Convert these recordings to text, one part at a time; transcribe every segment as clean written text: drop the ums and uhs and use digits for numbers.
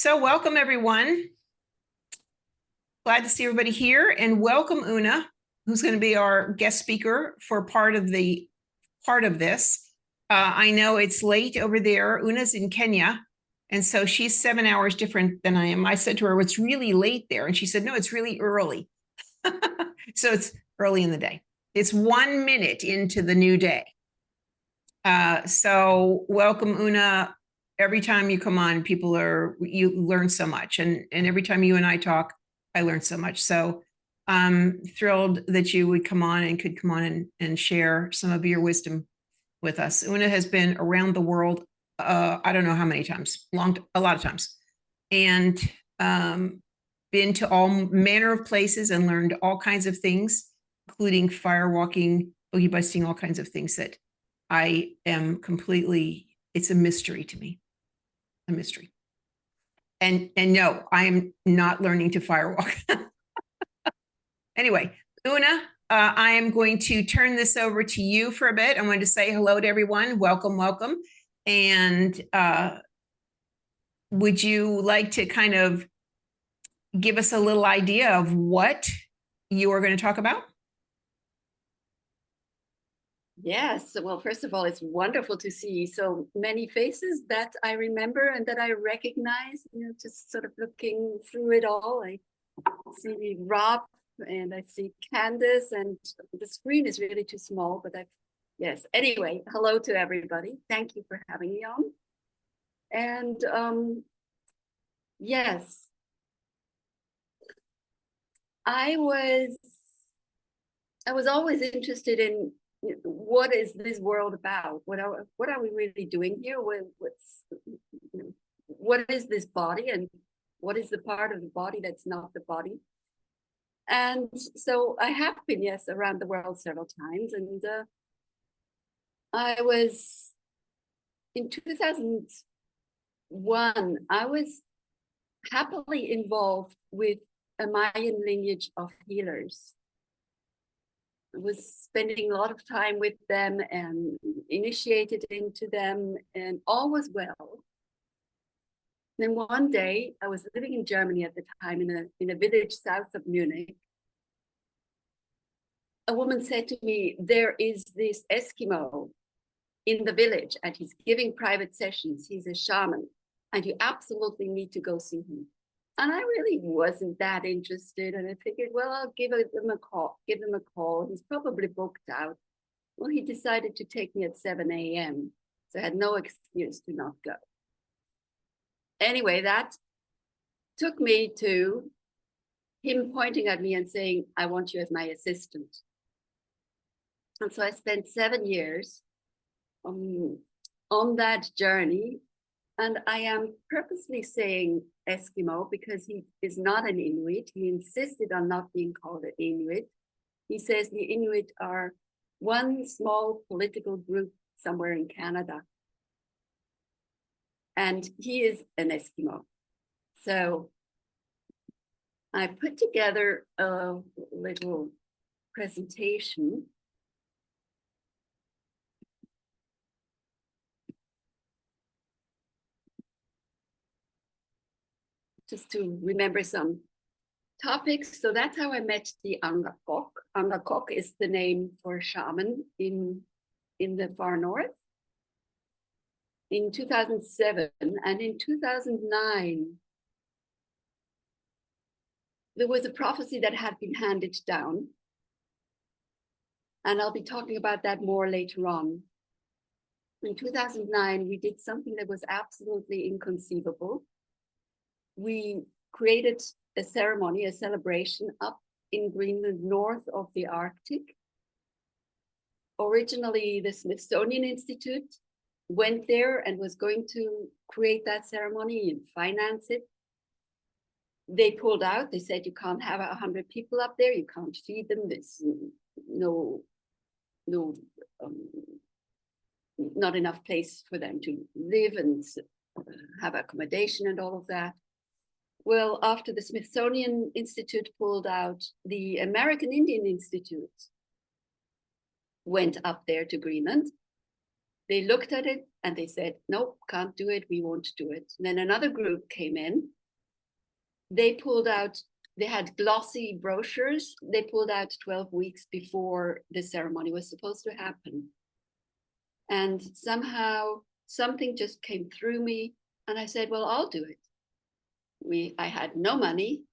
So welcome everyone. Glad to see everybody here, and welcome Una, who's going to be our guest speaker for part of this. I know it's late over there. Una's in Kenya, and so she's 7 hours different than I am. I said to her, "It's really late there," and she said, "No, it's really early." So it's early in the day. It's 1 minute into the new day. So welcome Una. Every time you come on, you learn so much, and every time you and I talk, I learn so much. So I'm thrilled that you would come on and could come on and share some of your wisdom with us. Una has been around the world, I don't know how many times, a lot of times, and been to all manner of places and learned all kinds of things, including firewalking, boogie busting, all kinds of things that I am completely, it's a mystery to me, a mystery. And no, I am not learning to firewalk. Anyway, Una, I am going to turn this over to you for a bit. I'm going to say hello to everyone. Welcome, welcome. And would you like to kind of give us a little idea of what you are going to talk about? Yes, well, first of all, it's wonderful to see so many faces that I remember and that I recognize, just sort of looking through it all. I see Rob and I see Candace, and the screen is really too small, but yes. Anyway, hello to everybody. Thank you for having me on. And yes, I was always interested in what is this world about? What are we really doing here? What is this body, and what is the part of the body that's not the body? And so I have been, yes, around the world several times, and I was in 2001. I was happily involved with a Mayan lineage of healers. I was spending a lot of time with them and initiated into them, and all was well. Then one day, I was living in Germany at the time, in a village south of Munich. A woman said to me, "There is this Eskimo in the village, and he's giving private sessions. He's a shaman, and you absolutely need to go see him." And I really wasn't that interested. And I figured, well, I'll give him a call. He's probably booked out. Well, he decided to take me at 7 a.m. So I had no excuse to not go. Anyway, that took me to him pointing at me and saying, "I want you as my assistant." And so I spent 7 years on that journey. And I am purposely saying Eskimo because he is not an Inuit. He insisted on not being called an Inuit. He says the Inuit are one small political group somewhere in Canada. And he is an Eskimo. So I put together a little presentation. Just to remember some topics. So that's how I met the Angakok. Angakok is the name for shaman in the far north. In 2007 and in 2009, there was a prophecy that had been handed down. And I'll be talking about that more later on. In 2009, we did something that was absolutely inconceivable. We created a ceremony, a celebration up in Greenland, north of the Arctic. Originally, the Smithsonian Institute went there and was going to create that ceremony and finance it. They pulled out. They said, "You can't have 100 people up there. You can't feed them. There's not enough place for them to live and have accommodation and all of that." Well, after the Smithsonian Institute pulled out, the American Indian Institute went up there to Greenland. They looked at it And they said, nope, can't do it. We won't do it. And then another group came in. They pulled out, they had glossy brochures. They pulled out 12 weeks before the ceremony was supposed to happen. And somehow something just came through me. And I said, well, I'll do it. I had no money.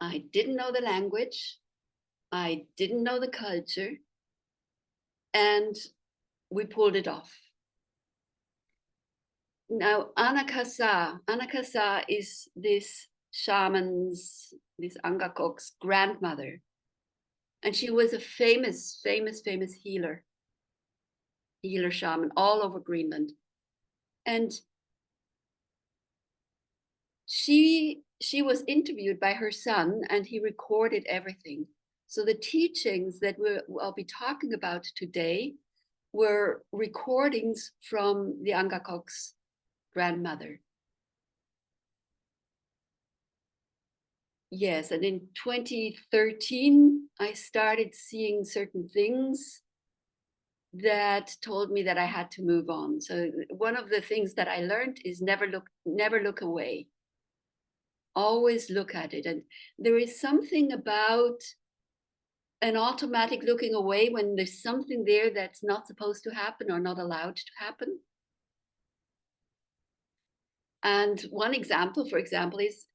I didn't know the language. I didn't know the culture. And we pulled it off. Now, Anakasa is this shaman's, this Angakok's grandmother. And she was a famous healer shaman all over Greenland. And she was interviewed by her son, and he recorded everything. So the teachings that I'll be talking about today were recordings from the Angakok's grandmother. Yes, and in 2013, I started seeing certain things that told me that I had to move on. So one of the things that I learned is never look away. Always look at it. And there is something about an automatic looking away when there's something there that's not supposed to happen or not allowed to happen. And one example, for example, is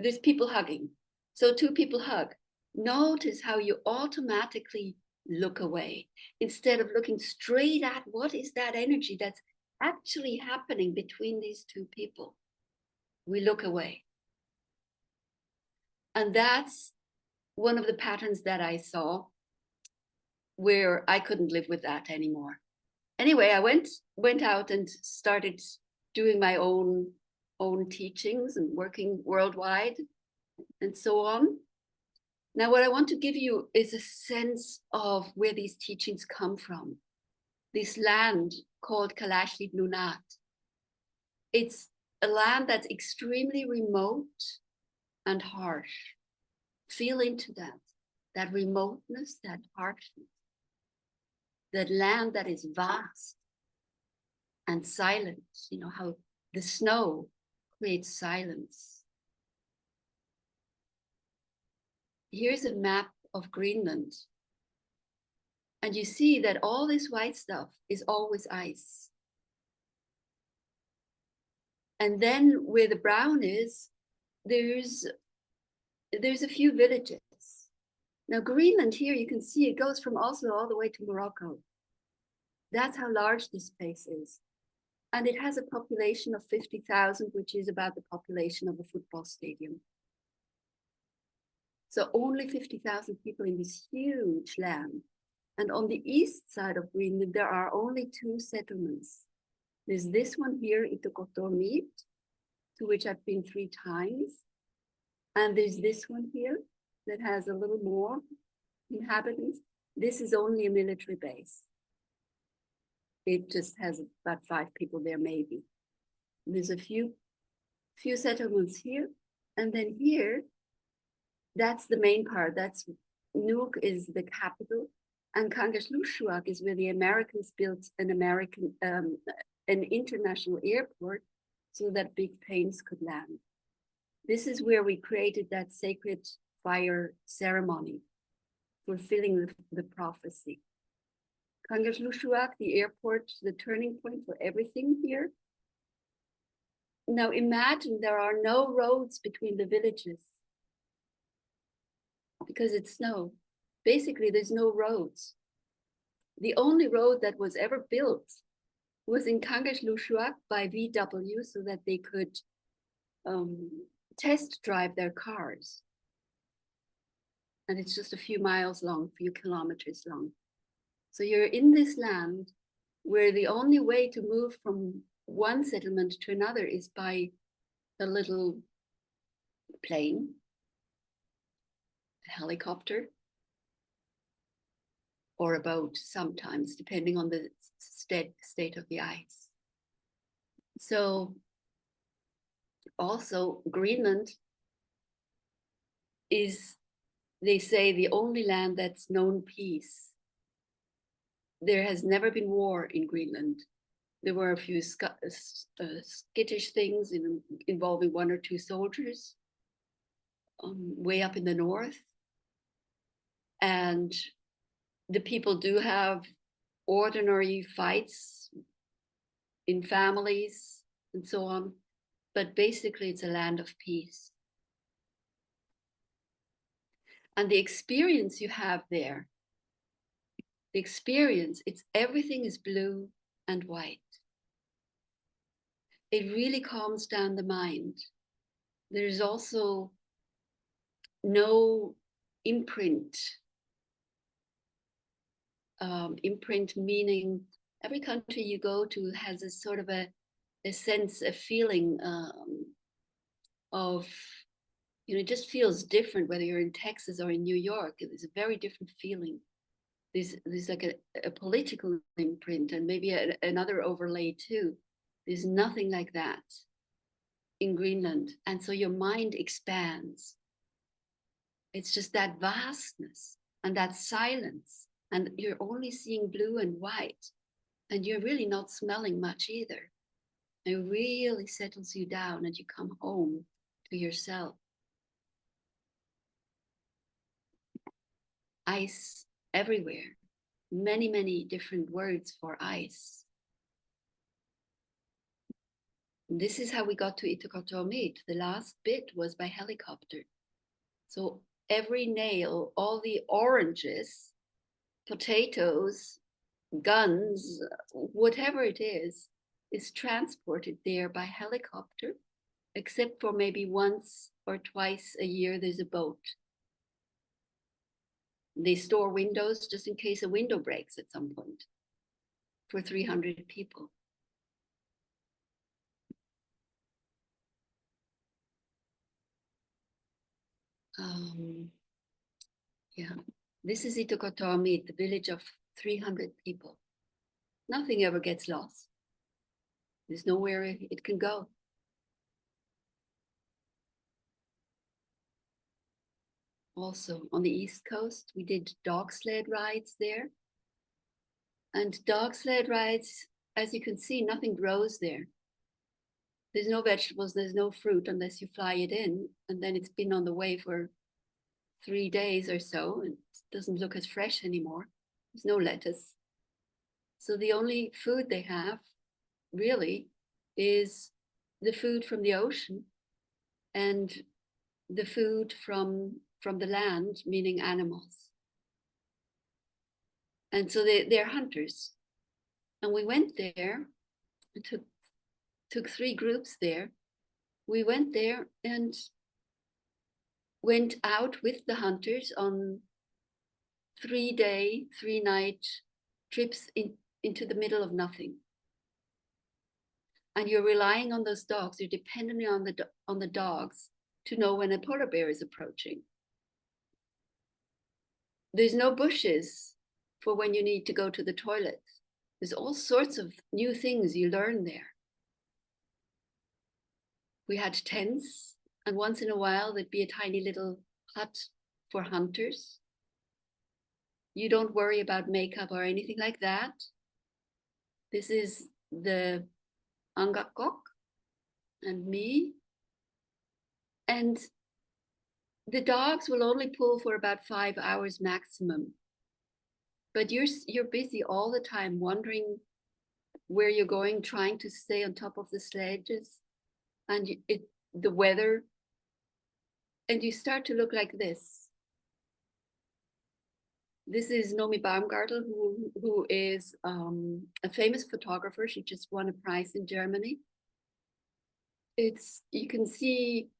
there's people hugging. So two people hug. Notice how you automatically look away instead of looking straight at what is that energy that's actually happening between these two people. We look away. And that's one of the patterns that I saw where I couldn't live with that anymore. Anyway, I went out and started doing my own teachings and working worldwide and so on. Now, what I want to give you is a sense of where these teachings come from. This land called Kalallit Nunaat. It's a land that's extremely remote and harsh. Feel into that remoteness, that harshness, that land that is vast and silent. You know how the snow creates silence. Here's a map of Greenland. And you see that all this white stuff is always ice. And then where the brown is, there's a few villages. Now Greenland here, you can see it goes from Oslo all the way to Morocco. That's how large this place is. And it has a population of 50,000, which is about the population of a football stadium. So only 50,000 people in this huge land. And on the east side of Greenland, there are only 2 settlements. There's this one here, Itokotormiit, to which I've been 3 times. And there's this one here that has a little more inhabitants. This is only a military base. It just has about 5 people there, maybe. There's a few settlements here. And then here, that's the main part. That's Nuuk is the capital. And Kangerlussuaq is where the Americans built an international airport so that big planes could land. This is where we created that sacred fire ceremony, fulfilling the prophecy. Kangerlussuaq, the airport, the turning point for everything here. Now imagine there are no roads between the villages because it's snow. Basically, there's no roads. The only road that was ever built was in Kangerlussuaq by VW so that they could test drive their cars. And it's just a few miles long, a few kilometers long. So you're in this land where the only way to move from one settlement to another is by a little plane, a helicopter, or a boat sometimes, depending on the state of the ice. So also Greenland is, they say, the only land that's known peace. There has never been war in Greenland. There were a few skittish things involving one or two soldiers way up in the north. And the people do have ordinary fights in families and so on. But basically, it's a land of peace. And the experience you have there, everything is blue and white. It really calms down the mind. There's also no imprint. Imprint meaning every country you go to has a sort of a sense, a feeling of, it just feels different whether you're in Texas or in New York. It's a very different feeling. There's like a political imprint and maybe another overlay too. There's nothing like that in Greenland. And so your mind expands. It's just that vastness and that silence. And you're only seeing blue and white. And you're really not smelling much either. It really settles you down and you come home to yourself. Ice everywhere. Many, many different words for ice. This is how we got to Ittoqqortoormiit. The last bit was by helicopter. So every nail, all the oranges, potatoes, guns, whatever it is transported there by helicopter, except for maybe once or twice a year there's a boat. They store windows just in case a window breaks at some point for 300 people. Yeah, this is Ittoqqortoormiit, the village of 300 people. Nothing ever gets lost. There's nowhere it can go. Also on the East Coast, we did dog sled rides there. And dog sled rides, as you can see, nothing grows there. There's no vegetables, there's no fruit unless you fly it in, and then it's been on the way for 3 days or so, and it doesn't look as fresh anymore. There's no lettuce. So the only food they have really is the food from the ocean and the food from the land, meaning animals. And so they're hunters. And we went there and took 3 groups there. We went there and went out with the hunters on 3-day, 3-night trips into the middle of nothing. And you're relying on those dogs. You're dependent on the dogs to know when a polar bear is approaching. There's no bushes for when you need to go to the toilet. There's all sorts of new things you learn there. We had tents, and once in a while there'd be a tiny little hut for hunters. You don't worry about makeup or anything like that. This is the Angakok and me. And the dogs will only pull for about 5 hours maximum. But you're busy all the time wondering where you're going, trying to stay on top of the sledges and the weather. And you start to look like this. This is Nomi Baumgartel, who is a famous photographer. She just won a prize in Germany. You can see,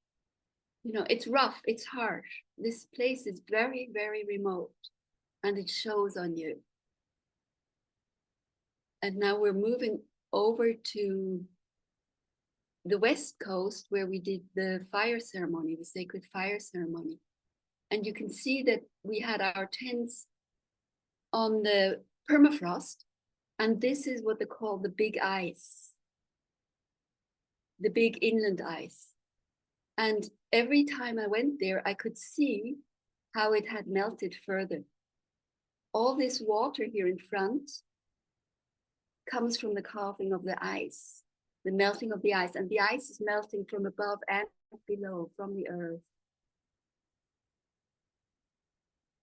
it's rough, it's harsh. This place is very, very remote, and it shows on you. And now we're moving over to the West Coast, where we did the fire ceremony, the sacred fire ceremony. And you can see that we had our tents on the permafrost, and this is what they call the big ice, the big inland ice. And every time I went there, I could see how it had melted further. All this water here in front comes from the carving of the ice, the melting of the ice, and the ice is melting from above and below, from the earth.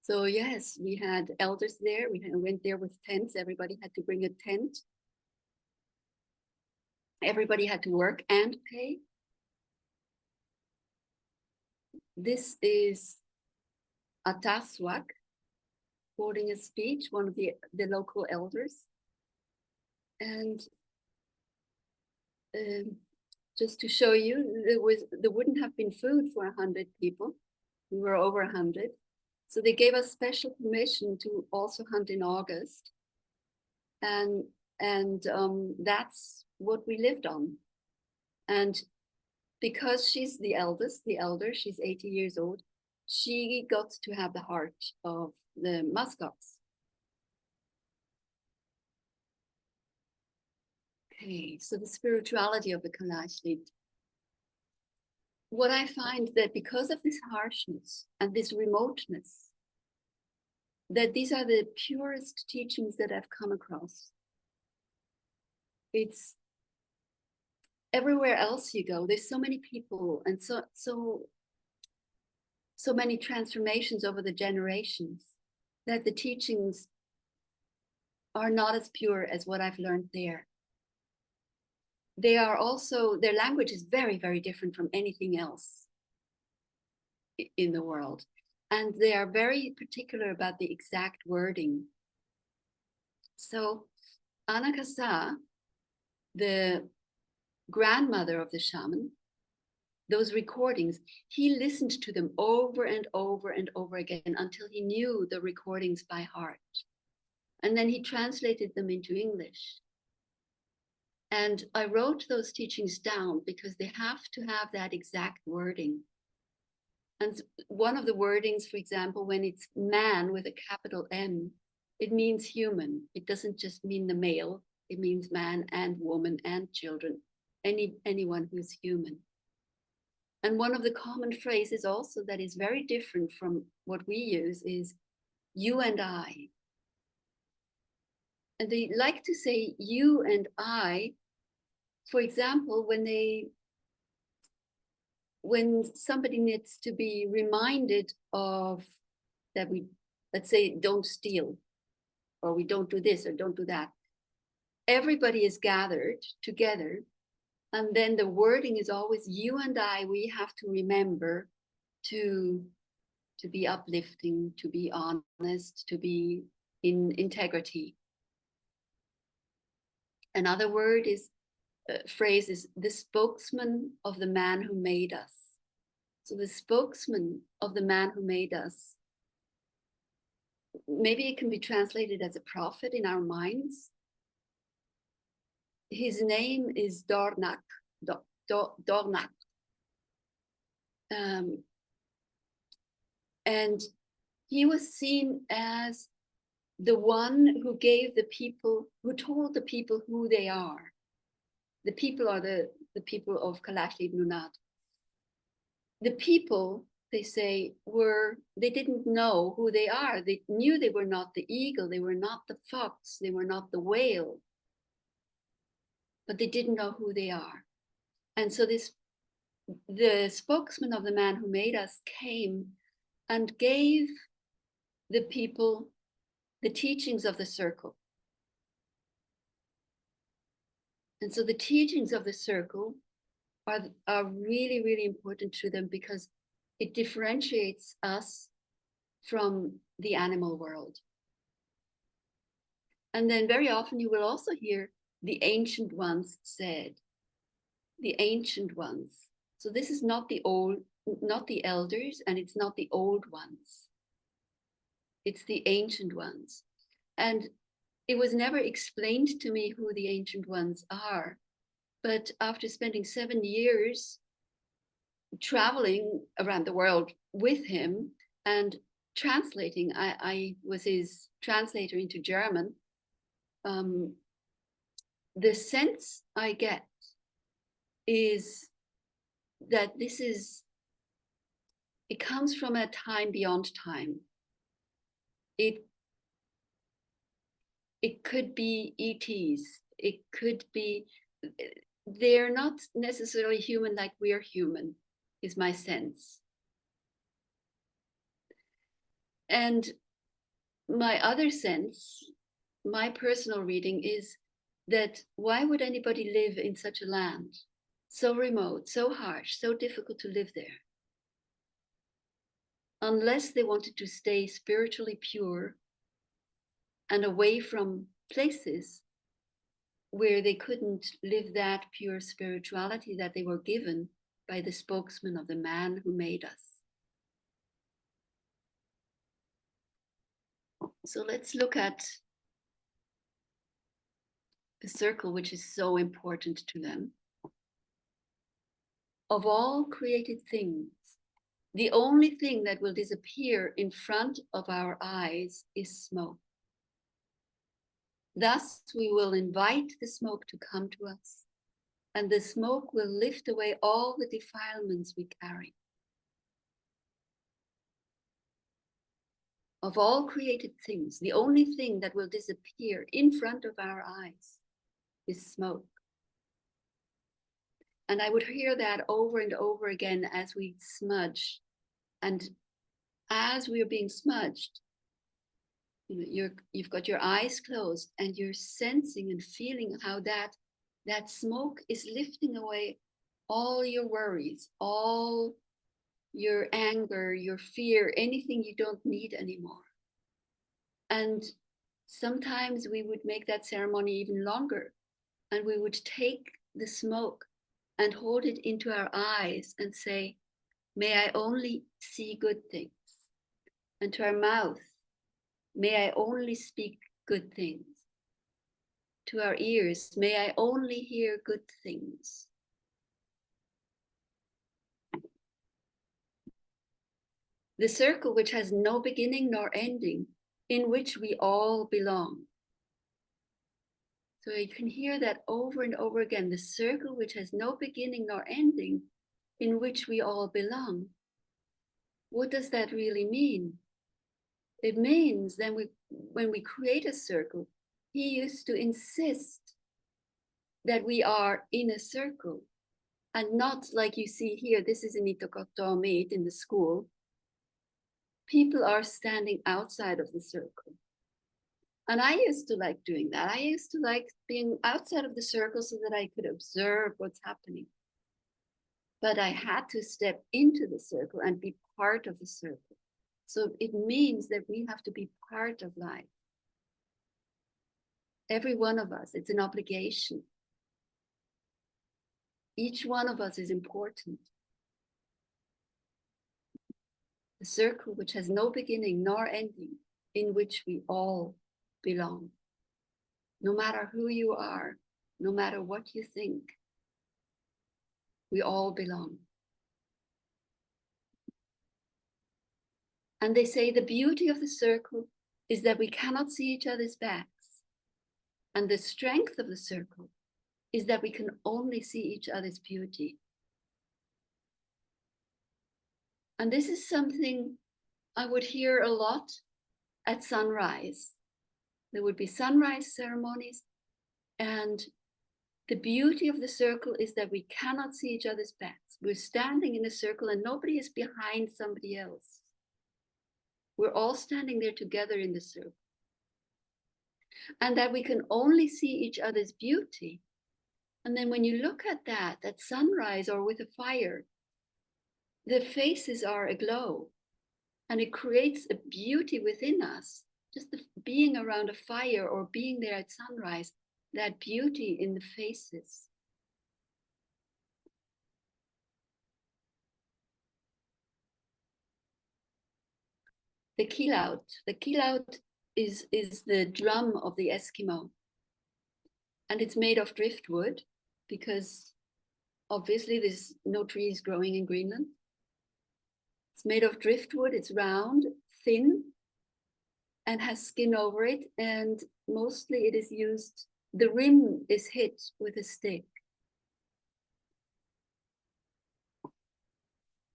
So yes, we had elders there. We went there with tents. Everybody had to bring a tent. Everybody had to work and pay. This is Swak holding a speech, one of the local elders. And just to show you, there wouldn't have been food for 100 people. We were over 100. So they gave us special permission to also hunt in August. And that's what we lived on. And because she's the elder, she's 80 years old, she got to have the heart of the muskox. Okay, so the spirituality of the Kalallit. What I find that because of this harshness and this remoteness, that these are the purest teachings that I've come across. It's everywhere else you go, there's so many people and so many transformations over the generations that the teachings are not as pure as what I've learned there. They are also, their language is very, very different from anything else in the world. And they are very particular about the exact wording. So Angakok, the grandmother of the shaman, those recordings, he listened to them over and over and over again until he knew the recordings by heart. And then he translated them into English. And I wrote those teachings down because they have to have that exact wording. And one of the wordings, for example, when it's man with a capital M, it means human. It doesn't just mean the male, it means man and woman and children, anyone who's human. And one of the common phrases also that is very different from what we use is you and I. And they like to say you and I, for example, when somebody needs to be reminded of that we, let's say, don't steal, or we don't do this or don't do that. Everybody is gathered together. And then the wording is always you and I, we have to remember to be uplifting, to be honest, to be in integrity. Another phrase is the spokesman of the man who made us. So the spokesman of the man who made us, maybe it can be translated as a prophet in our minds. His name is Dornak. Dornak. And he was seen as the one who gave the people, who told the people who they are. The people are the people of Kalallit Nunaat. The people, they say, they didn't know who they are. They knew they were not the eagle, they were not the fox, they were not the whale, but they didn't know who they are. And so the spokesman of the man who made us came and gave the people the teachings of the circle. And so the teachings of the circle are really, really important to them because it differentiates us from the animal world. And then very often you will also hear the ancient ones said, the ancient ones. So this is not the elders, and it's not the old ones. It's the ancient ones. And it was never explained to me who the ancient ones are. But after spending 7 years traveling around the world with him and translating, I was his translator into German. The sense I get is that it comes from a time beyond time. It could be ETs, it could be, they're not necessarily human like we're human, is my sense. And my other sense, my personal reading is that why would anybody live in such a land? So remote, so harsh, so difficult to live there. Unless they wanted to stay spiritually pure and away from places where they couldn't live that pure spirituality that they were given by the spokesman of the man who made us. So let's look at the circle, which is so important to them. Of all created things, the only thing that will disappear in front of our eyes is smoke. Thus, we will invite the smoke to come to us, and the smoke will lift away all the defilements we carry. Of all created things, the only thing that will disappear in front of our eyes is smoke. And I would hear that over and over again as we smudge. And as we're being smudged, you've got your eyes closed and you're sensing and feeling how that smoke is lifting away all your worries, all your anger, your fear, anything you don't need anymore. And sometimes we would make that ceremony even longer, and we would take the smoke and hold it into our eyes and say, may I only see good things. And to our mouth, may I only speak good things. To our ears, may I only hear good things. The circle which has no beginning nor ending, in which we all belong. So you can hear that over and over again, the circle which has no beginning nor ending, in which we all belong. What does that really mean? It means then when we create a circle, he used to insist that we are in a circle and not like you see here, this is in Itokotomit in the school. People are standing outside of the circle. And I used to like doing that. I used to like being outside of the circle so that I could observe what's happening. But I had to step into the circle and be part of the circle. So it means that we have to be part of life. Every one of us, it's an obligation. Each one of us is important. The circle which has no beginning nor ending, in which we all belong. No matter who you are, no matter what you think, we all belong. And they say the beauty of the circle is that we cannot see each other's backs. And the strength of the circle is that we can only see each other's beauty. And this is something I would hear a lot at sunrise. There would be sunrise ceremonies, and the beauty of the circle is that we cannot see each other's backs. We're standing in a circle and nobody is behind somebody else. We're all standing there together in the circle. And that we can only see each other's beauty. And then when you look at that at sunrise or with a fire, the faces are aglow. And it creates a beauty within us. Just being around a fire or being there at sunrise, that beauty in the faces. The kilaut is the drum of the Eskimo. And it's made of driftwood because obviously there's no trees growing in Greenland. It's made of driftwood, it's round, thin, and has skin over it. And mostly it is used, the rim is hit with a stick.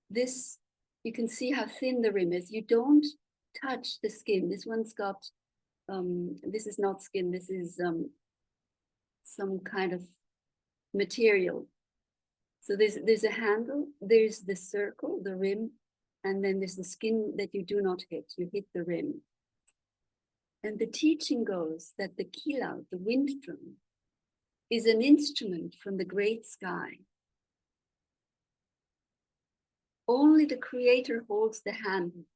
This, you can see how thin the rim is. You don't touch the skin. This one's got, this is not skin, this is some kind of material. So there's a handle, there's the circle, the rim, and then there's the skin that you do not hit. You hit the rim. And the teaching goes that the kilaut, the wind drum, is an instrument from the great sky. Only the creator holds the handle.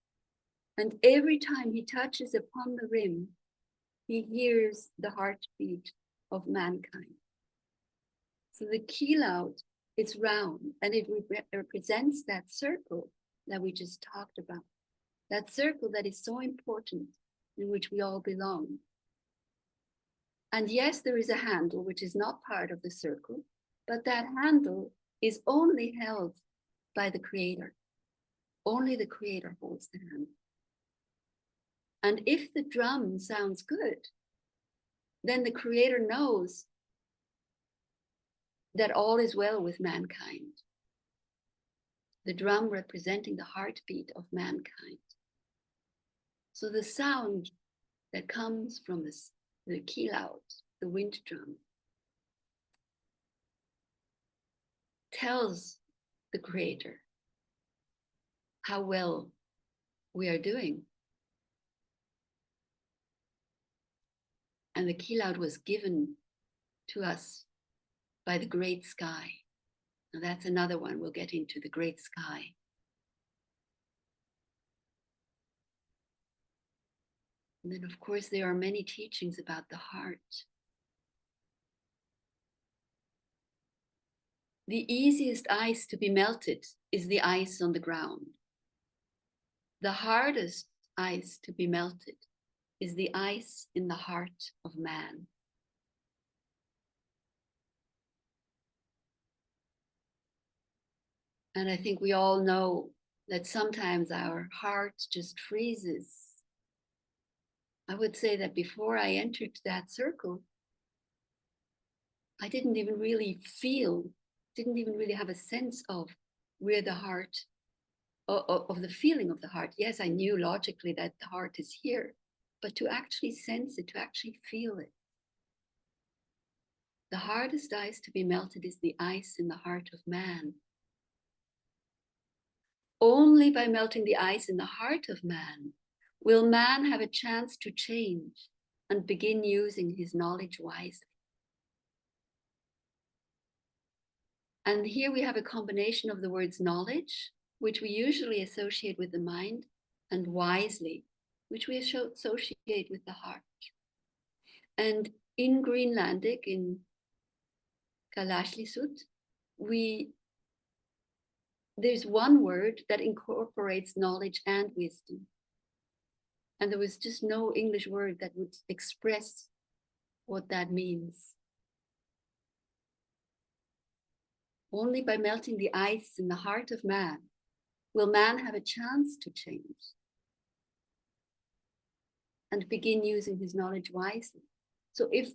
And every time he touches upon the rim, he hears the heartbeat of mankind. So the kilaut is round, and it represents that circle that we just talked about. That circle that is so important, in which we all belong. And yes, there is a handle which is not part of the circle, but that handle is only held by the creator. Only the creator holds the handle. And if the drum sounds good, then the creator knows that all is well with mankind. The drum representing the heartbeat of mankind. So the sound that comes from the kilaut, the wind drum, tells the creator how well we are doing. And the kilaut was given to us by the great sky. Now that's another one we'll get into, the great sky. And then, of course, there are many teachings about the heart. The easiest ice to be melted is the ice on the ground. The hardest ice to be melted is the ice in the heart of man. And I think we all know that sometimes our heart just freezes. I would say that before I entered that circle, I didn't even really have a sense of where the heart, of the feeling of the heart. Yes, I knew logically that the heart is here, but to actually sense it, to actually feel it. The hardest ice to be melted is the ice in the heart of man. Only by melting the ice in the heart of man will man have a chance to change and begin using his knowledge wisely. And here we have a combination of the words knowledge, which we usually associate with the mind, and wisely, which we associate with the heart. And in Greenlandic, in Kalallit Nunaat, there's one word that incorporates knowledge and wisdom. And there was just no English word that would express what that means. Only by melting the ice in the heart of man will man have a chance to change and begin using his knowledge wisely. So if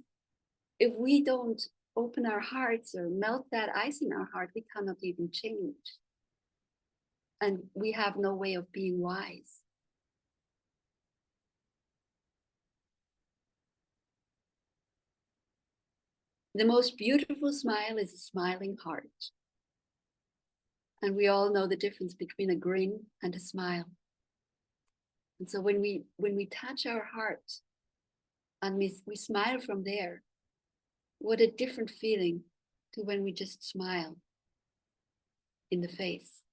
we don't open our hearts or melt that ice in our heart, we cannot even change. And we have no way of being wise. The most beautiful smile is a smiling heart. And we all know the difference between a grin and a smile. And so when we touch our heart and we smile from there, what a different feeling to when we just smile in the face.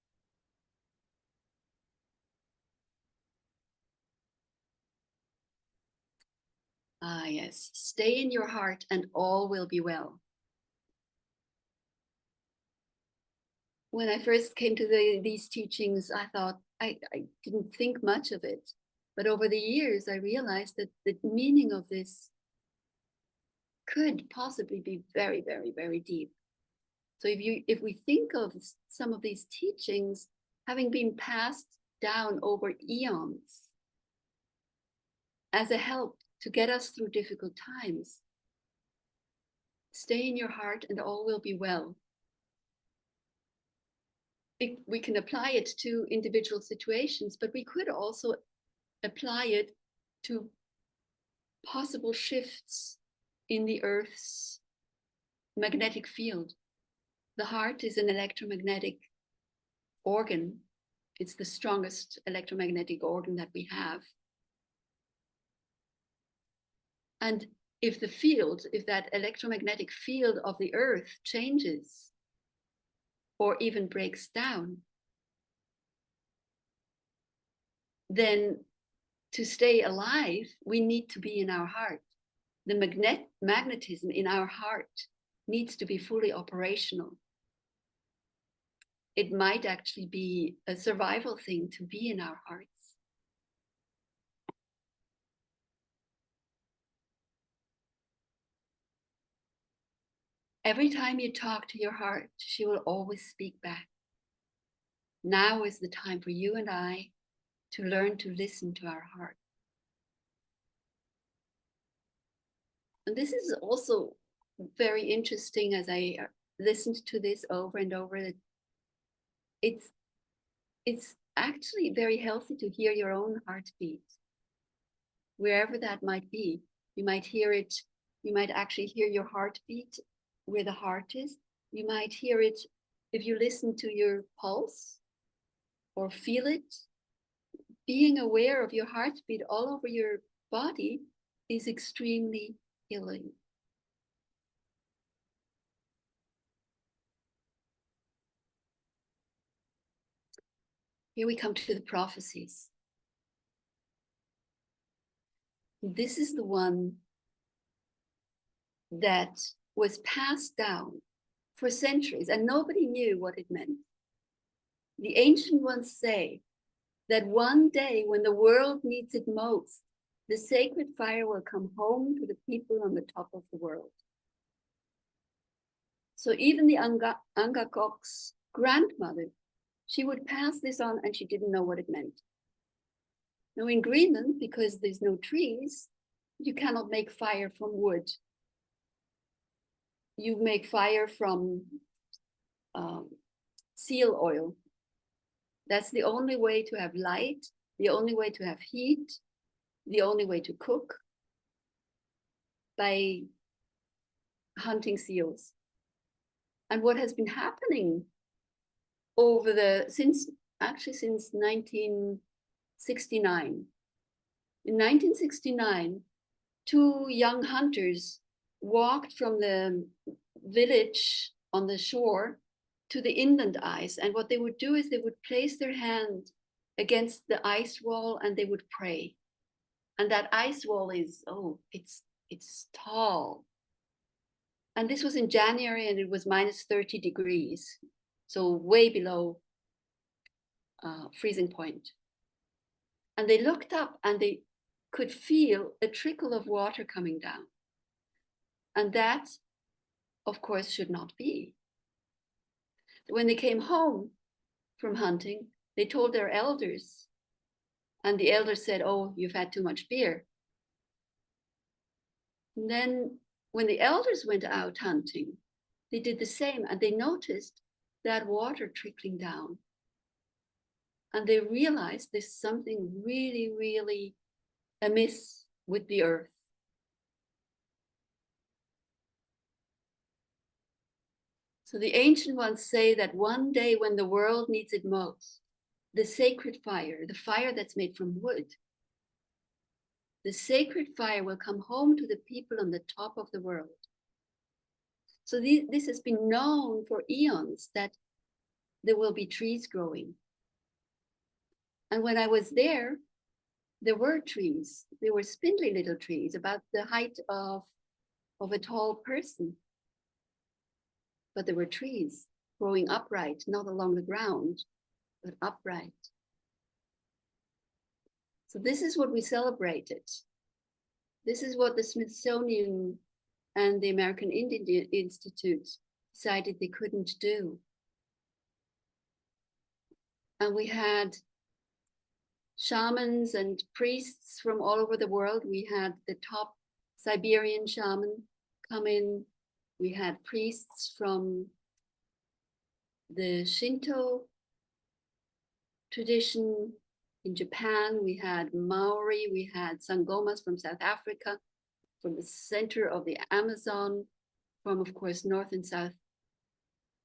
Ah, yes, stay in your heart and all will be well. When I first came to these teachings, I thought, I didn't think much of it. But over the years, I realized that the meaning of this could possibly be very, very, very deep. So if we think of some of these teachings having been passed down over eons as a help to get us through difficult times, stay in your heart and all will be well. We can apply it to individual situations, but we could also apply it to possible shifts in the Earth's magnetic field. The heart is an electromagnetic organ. It's the strongest electromagnetic organ that we have. And if that electromagnetic field of the earth changes or even breaks down, then to stay alive, we need to be in our heart. The magnetism in our heart needs to be fully operational. It might actually be a survival thing to be in our hearts. Every time you talk to your heart, she will always speak back. Now is the time for you and I to learn to listen to our heart. And this is also very interesting as I listened to this over and over, that it's actually very healthy to hear your own heartbeat, wherever that might be. You might hear it, you might actually hear your heartbeat where the heart is. You might hear it if you listen to your pulse or feel it. Being aware of your heartbeat all over your body is extremely healing. Here we come to the prophecies. This is the one that was passed down for centuries and nobody knew what it meant. The ancient ones say that one day when the world needs it most, the sacred fire will come home to the people on the top of the world. So even the Angakok's grandmother, she would pass this on and she didn't know what it meant. Now in Greenland, because there's no trees, you cannot make fire from wood. You make fire from seal oil. That's the only way to have light, the only way to have heat, the only way to cook, by hunting seals. And what has been happening since 1969. In 1969, two young hunters walked from the village on the shore to the inland ice. And what they would do is they would place their hand against the ice wall and they would pray. And that ice wall is, it's tall. And this was in January and it was minus 30 degrees. So way below freezing point. And they looked up and they could feel a trickle of water coming down. And that, of course, should not be. When they came home from hunting, they told their elders, and the elders said, "Oh, you've had too much beer." And then when the elders went out hunting, they did the same, and they noticed that water trickling down. And they realized there's something really, really amiss with the earth. So the ancient ones say that one day when the world needs it most, the sacred fire, the fire that's made from wood, the sacred fire will come home to the people on the top of the world. So this has been known for eons, that there will be trees growing. And when I was there were trees. There were spindly little trees about the height of a tall person. But there were trees growing upright, not along the ground, but upright. So this is what we celebrated. This is what the Smithsonian and the American Indian Institute decided they couldn't do. And we had shamans and priests from all over the world. We had the top Siberian shaman come in. We had priests from the Shinto tradition in Japan. We had Maori, we had Sangomas from South Africa, from the center of the Amazon. from, of course, North and South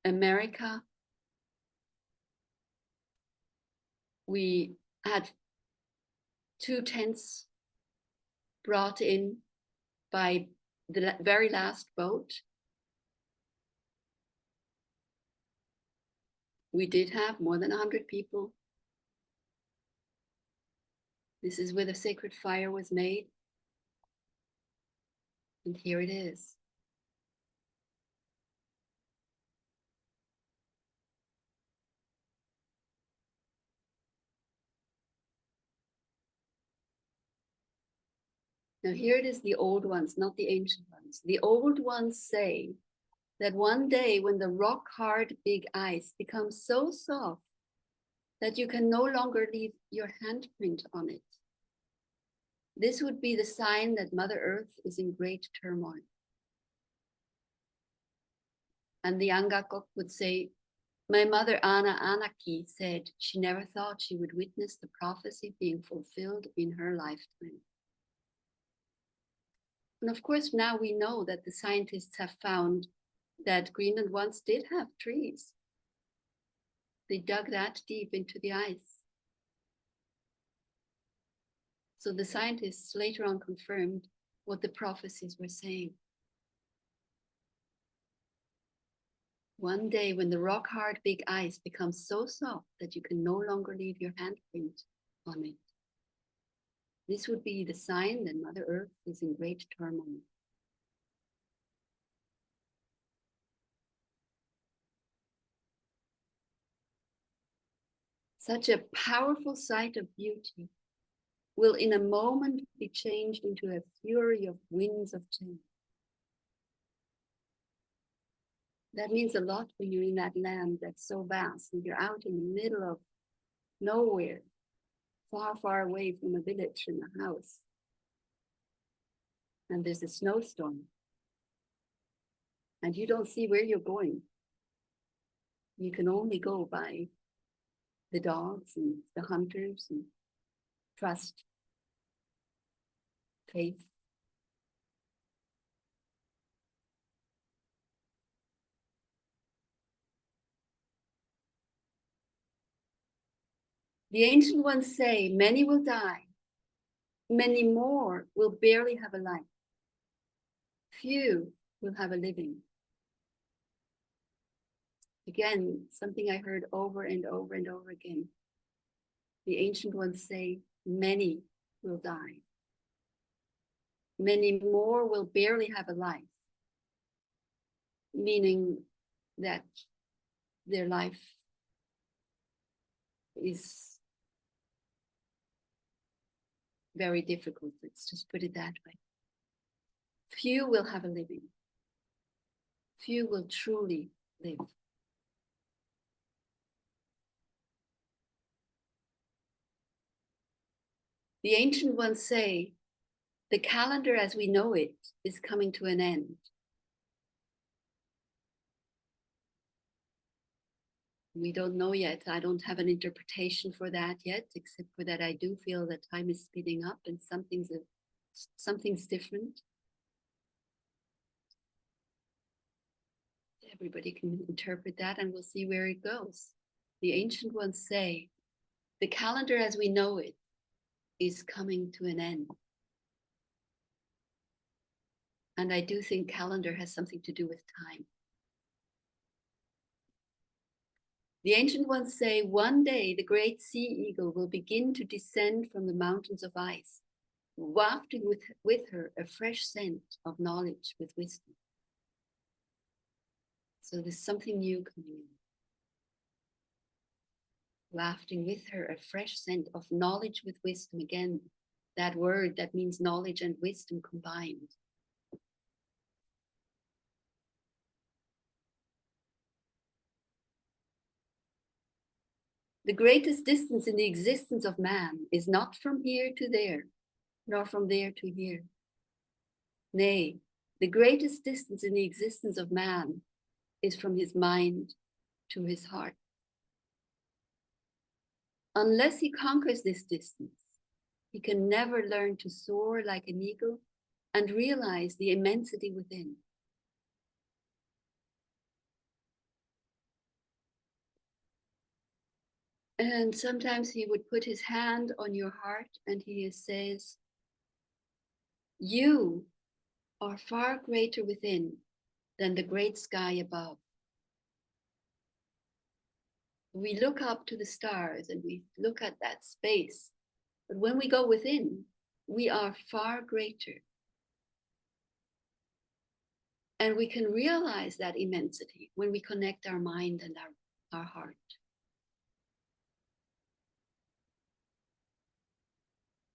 America. We had 2 tents brought in by the very last boat. We did have more than 100 people. This is where the sacred fire was made. And here it is. Now here it is, the old ones, not the ancient ones. The old ones say that one day when the rock hard big ice becomes so soft that you can no longer leave your handprint on it, this would be the sign that Mother Earth is in great turmoil. And the Angakok would say, my mother Anna Anaki said she never thought she would witness the prophecy being fulfilled in her lifetime. And of course, now we know that the scientists have found that Greenland once did have trees. They dug that deep into the ice. So the scientists later on confirmed what the prophecies were saying. One day when the rock hard big ice becomes so soft that you can no longer leave your handprint on it, this would be the sign that Mother Earth is in great turmoil. Such a powerful sight of beauty will in a moment be changed into a fury of winds of change. That means a lot when you're in that land that's so vast and you're out in the middle of nowhere, far, far away from a village and a house. And there's a snowstorm. And you don't see where you're going. You can only go by the dogs and the hunters and trust, faith. The ancient ones say, many will die, many more will barely have a life. Few will have a living. Again, something I heard over and over and over again. The ancient ones say, many will die. Many more will barely have a life. Meaning that their life is very difficult. Let's just put it that way. Few will have a living. Few will truly live. The ancient ones say, the calendar as we know it is coming to an end. We don't know yet. I don't have an interpretation for that yet, except for that I do feel that time is speeding up and something's different. Everybody can interpret that and we'll see where it goes. The ancient ones say, the calendar as we know it is coming to an end. And I do think calendar has something to do with time. The ancient ones say one day the great sea eagle will begin to descend from the mountains of ice, wafting with her a fresh scent of knowledge with wisdom. So there's something new coming in. Wafting with her a fresh scent of knowledge with wisdom. Again, that word that means knowledge and wisdom combined. The greatest distance in the existence of man is not from here to there, nor from there to here. Nay, the greatest distance in the existence of man is from his mind to his heart. Unless he conquers this distance, he can never learn to soar like an eagle and realize the immensity within. And sometimes he would put his hand on your heart and he says, you are far greater within than the great sky above. We look up to the stars and we look at that space. But when we go within, we are far greater. And we can realize that immensity when we connect our mind and our heart.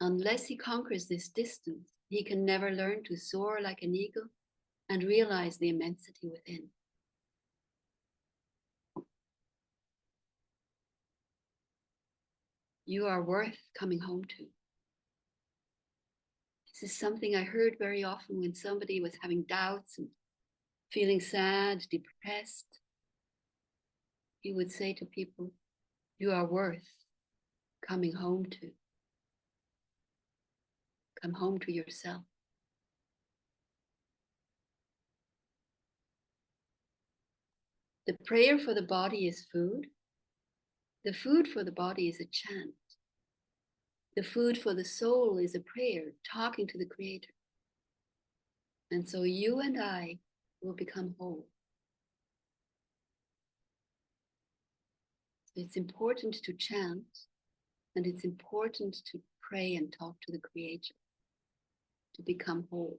Unless he conquers this distance, he can never learn to soar like an eagle and realize the immensity within. You are worth coming home to. This is something I heard very often when somebody was having doubts and feeling sad, depressed. He would say to people, you are worth coming home to. Come home to yourself. The prayer for the body is food. The food for the body is a chant. The food for the soul is a prayer, talking to the Creator. And so you and I will become whole. It's important to chant, and it's important to pray and talk to the Creator to become whole.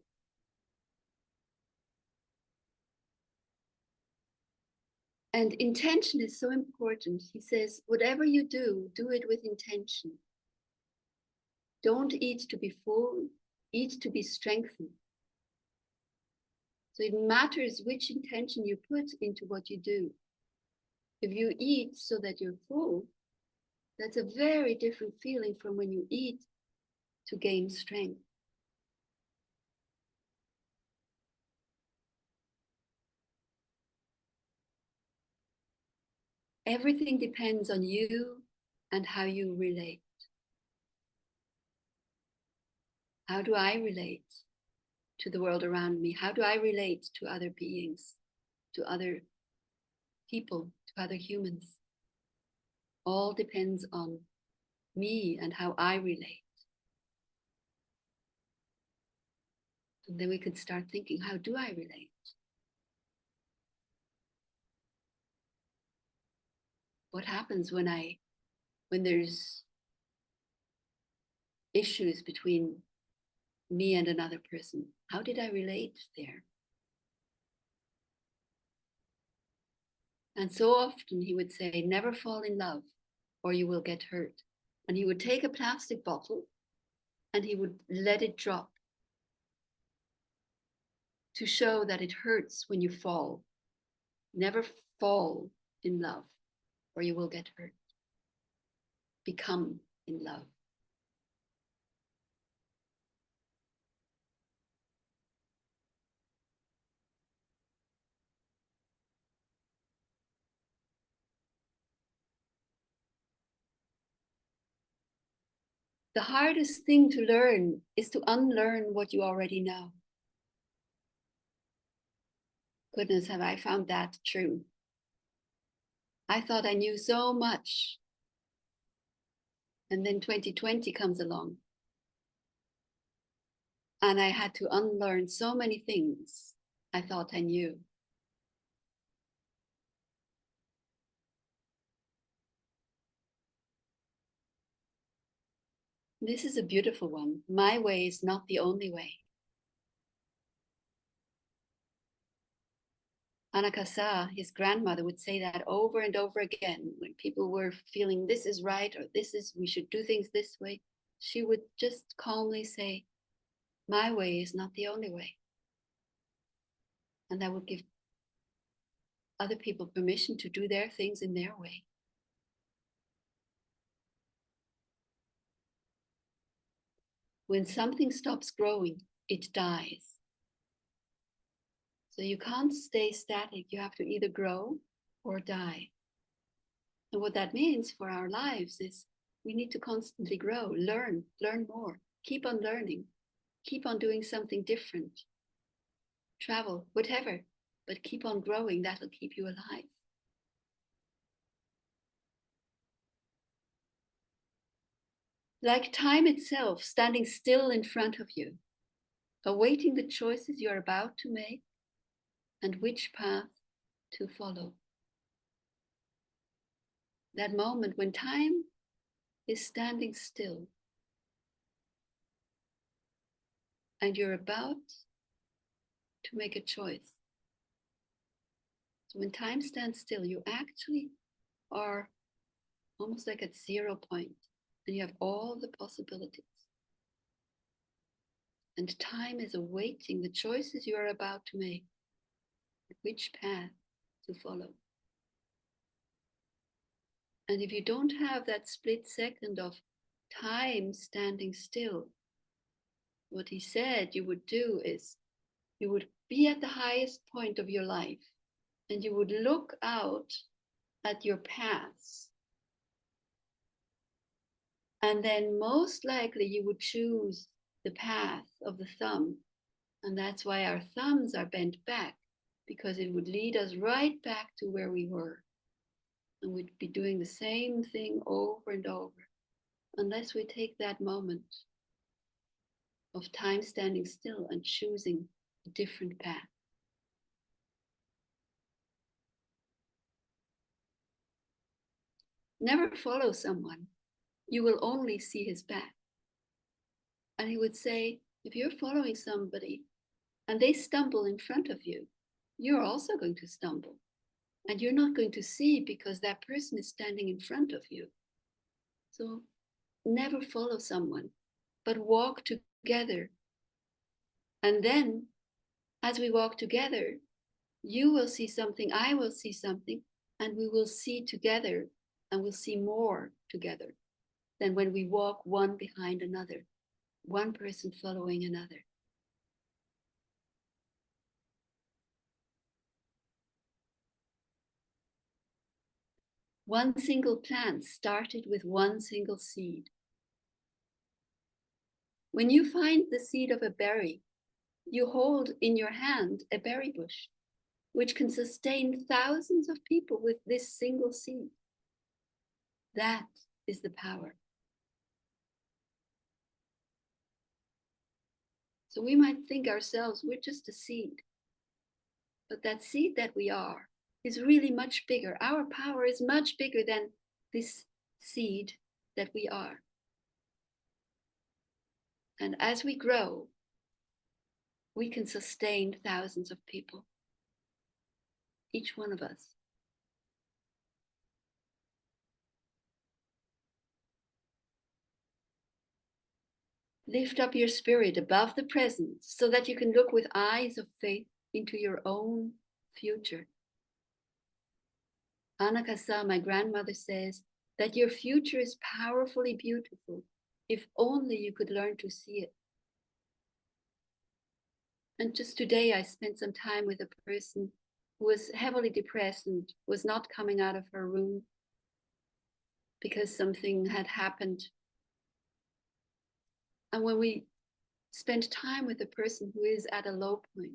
And intention is so important. He says, whatever you do, do it with intention. Don't eat to be full, eat to be strengthened. So it matters which intention you put into what you do. If you eat so that you're full, that's a very different feeling from when you eat to gain strength. Everything depends on you and how you relate. How do I relate to the world around me? How do I relate to other beings, to other people, to other humans? All depends on me and how I relate. And then we could start thinking, how do I relate? What happens when there's issues between me and another person? How did I relate there? And so often he would say, never fall in love or you will get hurt. And he would take a plastic bottle and he would let it drop to show that it hurts when you fall. Never fall in love or you will get hurt. Become in love. The hardest thing to learn is to unlearn what you already know. Goodness, have I found that true. I thought I knew so much. And then 2020 comes along. And I had to unlearn so many things I thought I knew. This is a beautiful one. My way is not the only way. Anakasa, his grandmother, would say that over and over again when people were feeling this is right or we should do things this way. She would just calmly say, my way is not the only way. And that would give other people permission to do their things in their way. When something stops growing, it dies. So you can't stay static. You have to either grow or die. And what that means for our lives is we need to constantly grow, learn more, keep on learning, keep on doing something different, travel, whatever, but keep on growing. That'll keep you alive. like time itself standing still in front of you, awaiting the choices you are about to make and which path to follow. That moment when time is standing still and you're about to make a choice. So when time stands still, you actually are almost like at 0 point, and you have all the possibilities. And time is awaiting the choices you are about to make, which path to follow. And if you don't have that split second of time standing still, what he said you would do is you would be at the highest point of your life and you would look out at your paths. And then most likely you would choose the path of the thumb. And that's why our thumbs are bent back, because it would lead us right back to where we were. And we'd be doing the same thing over and over, unless we take that moment of time standing still and choosing a different path. Never follow someone. You will only see his back. And he would say, if you're following somebody and they stumble in front of you, you're also going to stumble. And you're not going to see because that person is standing in front of you. So never follow someone, but walk together. And then as we walk together, you will see something, I will see something, and we will see together, and we'll see more together than when we walk one behind another, one person following another. One single plant started with one single seed. When you find the seed of a berry, you hold in your hand a berry bush, which can sustain thousands of people with this single seed. That is the power. So we might think ourselves, we're just a seed. But that seed that we are is really much bigger. Our power is much bigger than this seed that we are. And as we grow, we can sustain thousands of people, each one of us. Lift up your spirit above the present so that you can look with eyes of faith into your own future. Anakasa, my grandmother, says that your future is powerfully beautiful if only you could learn to see it. And just today I spent some time with a person who was heavily depressed and was not coming out of her room because something had happened. And when we spend time with a person who is at a low point,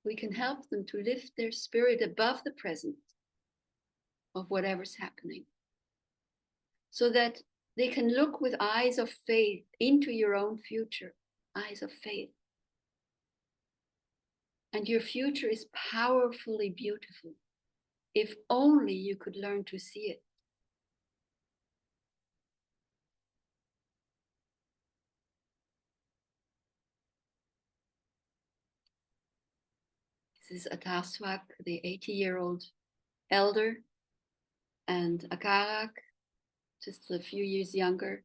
we can help them to lift their spirit above the present of whatever's happening, so that they can look with eyes of faith into your own future, eyes of faith. And your future is powerfully beautiful if only you could learn to see it. This is Swak, the 80-year-old elder, and Angakok, just a few years younger,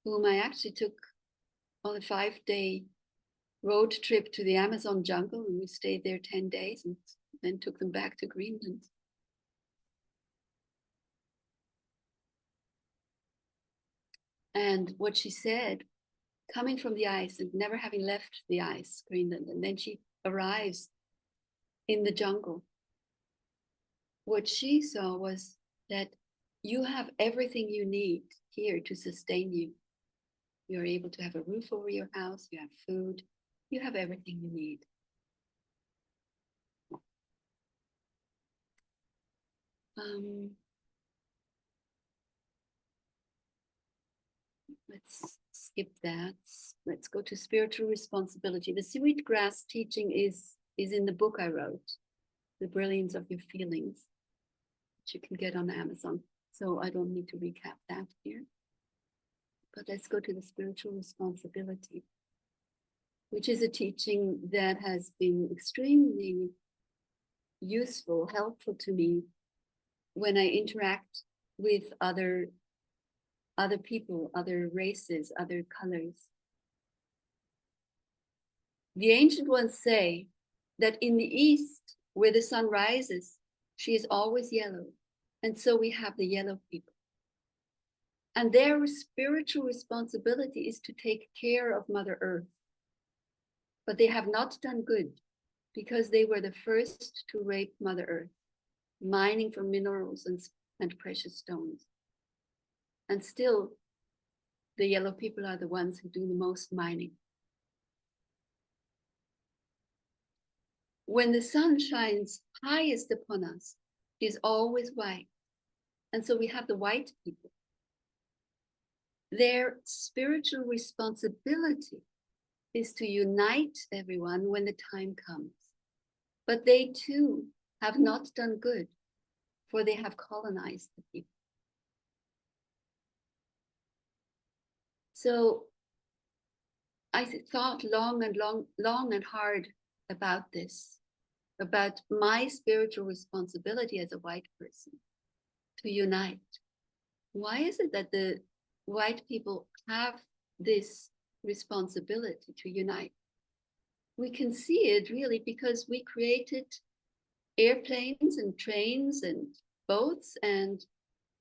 whom I actually took on a 5-day road trip to the Amazon jungle, and we stayed there 10 days and then took them back to Greenland. And what she said, coming from the ice and never having left the ice, Greenland, and then she arrives in the jungle. What she saw was that you have everything you need here to sustain you. You're able to have a roof over your house, you have food, you have everything you need. Let's skip that. Let's go to spiritual responsibility. The Sweetgrass teaching is in the book I wrote, The Brilliance of Your Feelings, which you can get on Amazon. So I don't need to recap that here. But let's go to the spiritual responsibility, which is a teaching that has been extremely useful, helpful to me when I interact with other people, other races, other colors. The ancient ones say that in the east, where the sun rises, she is always yellow. And so we have the yellow people. And their spiritual responsibility is to take care of Mother Earth. But they have not done good because they were the first to rape Mother Earth, mining for minerals and precious stones. And still, the yellow people are the ones who do the most mining. When the sun shines highest upon us, it is always white. And so we have the white people. Their spiritual responsibility is to unite everyone when the time comes. But they too have not done good, for they have colonized the people. So I thought long and hard about this, about my spiritual responsibility as a white person to unite. Why is it that the white people have this responsibility to unite? We can see it really because we created airplanes and trains and boats, and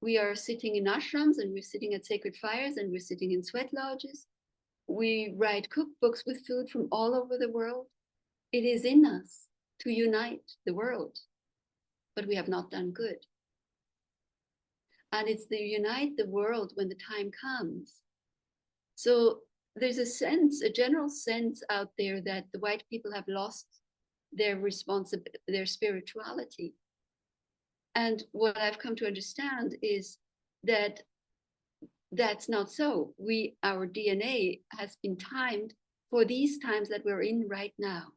we are sitting in ashrams, and we're sitting at sacred fires, and we're sitting in sweat lodges. We write cookbooks with food from all over the world. It is in us to unite the world, but we have not done good. And it's to unite the world when the time comes. So there's a general sense out there that the white people have lost their spirituality. And what I've come to understand is that that's not so. Our DNA has been timed for these times that we're in right now.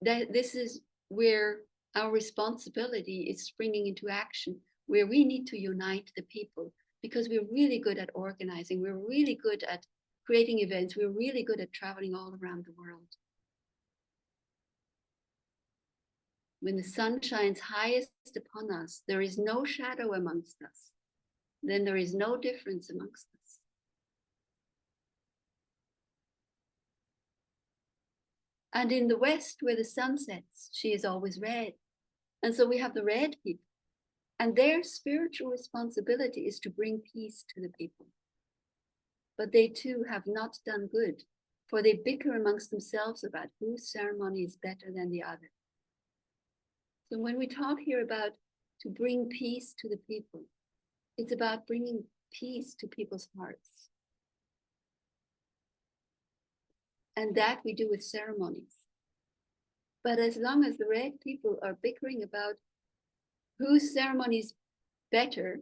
That this is where our responsibility is springing into action, where we need to unite the people, because we're really good at organizing. We're really good at creating events. We're really good at traveling all around the world. When the sun shines highest upon us, there is no shadow amongst us. Then there is no difference amongst us. And in the West, where the sun sets, she is always red. And so we have the red people. And their spiritual responsibility is to bring peace to the people. But they too have not done good, for they bicker amongst themselves about whose ceremony is better than the other. So when we talk here about to bring peace to the people, it's about bringing peace to people's hearts. And that we do with ceremonies. But as long as the red people are bickering about whose ceremony is better,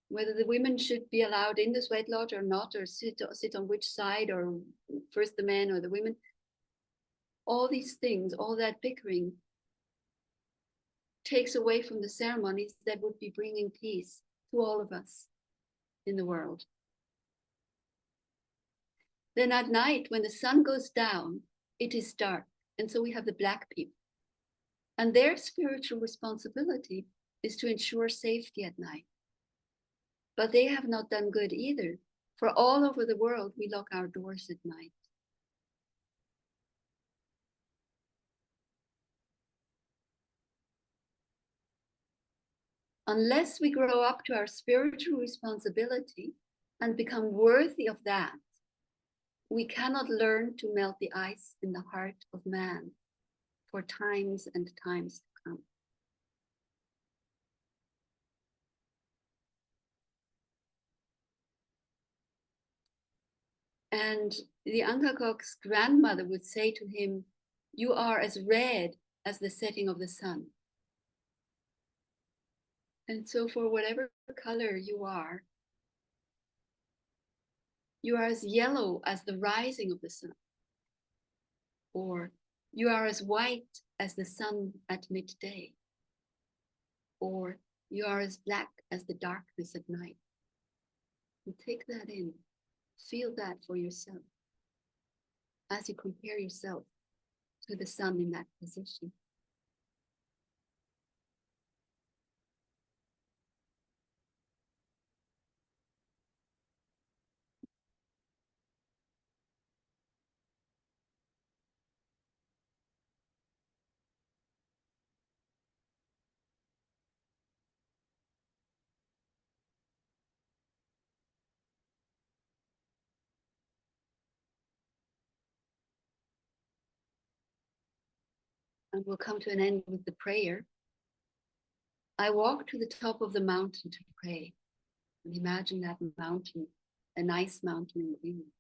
whether the women should be allowed in the sweat lodge or not, or sit on which side, or first the men or the women, all these things, all that bickering takes away from the ceremonies that would be bringing peace to all of us in the world. Then at night, when the sun goes down, it is dark. And so we have the black people. And their spiritual responsibility is to ensure safety at night. But they have not done good either. For all over the world, we lock our doors at night. Unless we grow up to our spiritual responsibility and become worthy of that, we cannot learn to melt the ice in the heart of man for times and times to come. And the Angakok's grandmother would say to him, "You are as red as the setting of the sun." And so for whatever color you are, You are as yellow as the rising of the sun. Or you are as white as the sun at midday. Or you are as black as the darkness at night. And take that in. Feel that for yourself as you compare yourself to the sun in that position. And we'll come to an end with the prayer. I walk to the top of the mountain to pray. And imagine that mountain, a nice mountain in Greenland.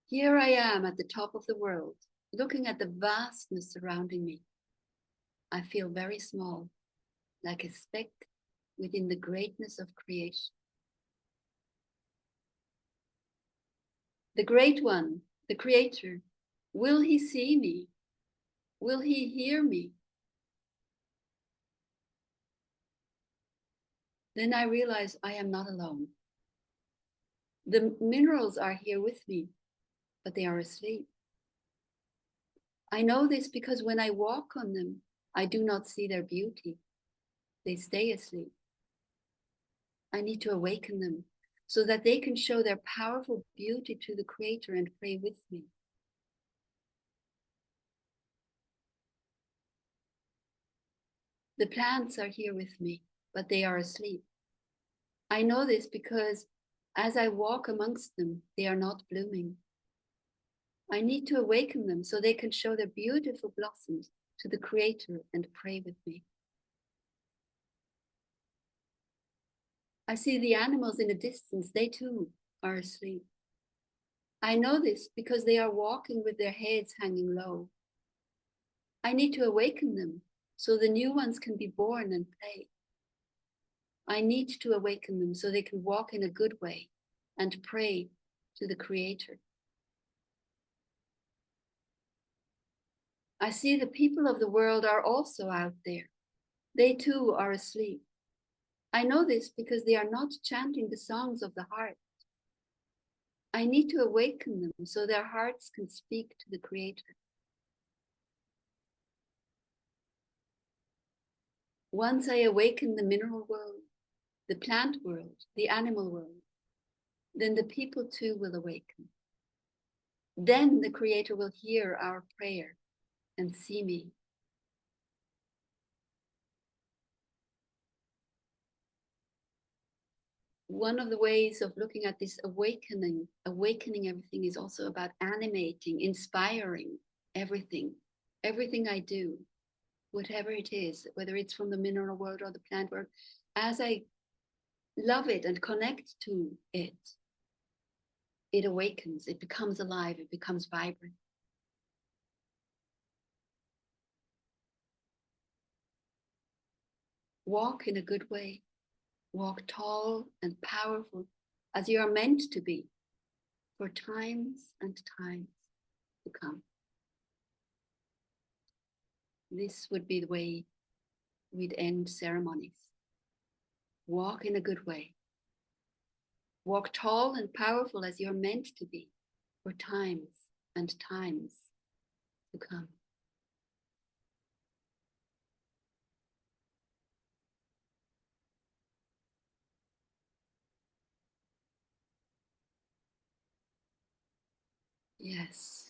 Here I am at the top of the world, looking at the vastness surrounding me. I feel very small, like a speck within the greatness of creation. The Great One, the Creator, will He see me? Will He hear me? Then I realize I am not alone. The minerals are here with me, but they are asleep. I know this because when I walk on them, I do not see their beauty. They stay asleep. I need to awaken them so that they can show their powerful beauty to the Creator and pray with me. The plants are here with me, but they are asleep. I know this because as I walk amongst them, they are not blooming. I need to awaken them so they can show their beautiful blossoms to the Creator and pray with me. I see the animals in the distance, they too are asleep. I know this because they are walking with their heads hanging low. I need to awaken them so the new ones can be born and play. I need to awaken them so they can walk in a good way and pray to the Creator. I see the people of the world are also out there. They too are asleep. I know this because they are not chanting the songs of the heart. I need to awaken them so their hearts can speak to the Creator. Once I awaken the mineral world, the plant world, the animal world, then the people too will awaken. Then the Creator will hear our prayer and see me. One of the ways of looking at this awakening everything is also about animating, inspiring everything I do, whatever it is, whether it's from the mineral world or the plant world. As I love it and connect to it, it awakens, it becomes alive, it becomes vibrant. Walk in a good way. Walk tall and powerful as you are meant to be for times and times to come. This would be the way we'd end ceremonies. Walk in a good way. Walk tall and powerful as you're meant to be for times and times to come. Yes.